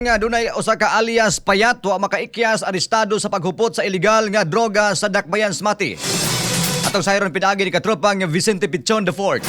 Nga dunay usa ka alias payat wa makaikyas arestado sa paghupot sa ilegal nga droga sa Dakbayan, Mati. Atong sayron pinagi ni katropang Vicente Pichon IV.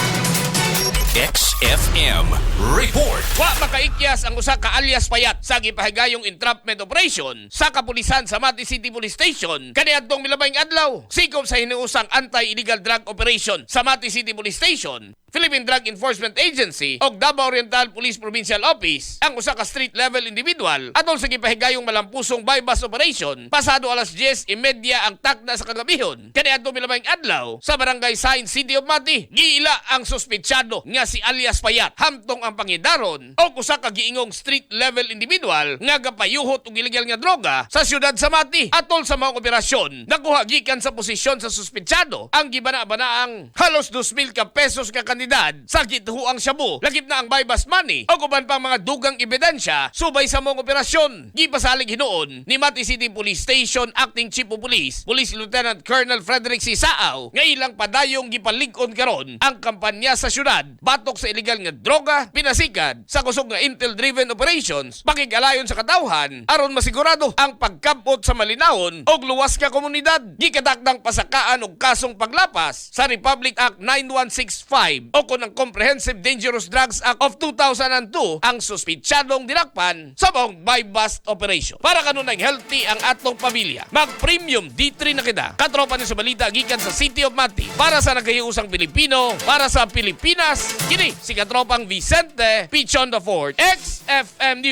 XFM Report. Wa makaikyas ang usa ka alias payat sa gipahigayong entrapment operation sa kapulisan sa Mati City Police Station kaniadtong milabayng adlaw. Sikop sa hinuusang anti-illegal drug operation sa Mati City Police Station, Philippine Drug Enforcement Agency o Davao Oriental Police Provincial Office ang usa ka street level individual atol sa gipahigayong malampusong bypass operation pasado alas 10:30 ang takda sa kagabihon kaniadtong milabayng adlaw sa Barangay Sain, City of Mati. Giila ang suspetsado nga si alias Payat hamtong ang pangidaron o usa ka giingong street level individual nga gapayuhot og illegal nga droga sa siyudad sa Mati. Atol sa mga operasyon nakuha gikan sa posisyon sa suspetsado ang gibana-banaang halos 2,000 ka pesos ka kanidad sa gituhuang shabu, lagip na ang bypass money o uban pang mga dugang ebidensya subay sa mga operasyon. Gipasalig hinuon ni Mati City Police Station Acting Chief of Police, Police Lieutenant Colonel Frederick C. Saaw nga ilang padayong gipalig-on karon ang kampanya sa syudad batok sa illegal nga droga, pinasikad sa kusog nga intel-driven operations, pakigalayon sa katawhan aron masigurado ang pagkampot sa malinawon og luwas ka komunidad. Gikatakdang pasakaan og kasong paglapas sa Republic Act 9165 o kun ang Comprehensive Dangerous Drugs Act of 2002 ang suspitsadong dinakpan sa buong bypass operation. Para kanunay healthy ang atong pamilya, mag-premium D3 na kita. Katropa ni sa balita gikan sa City of Mati para sa nagayusang Pilipino, para sa Pilipinas. Kini si katropang Vicente Pichon IV, XFM News.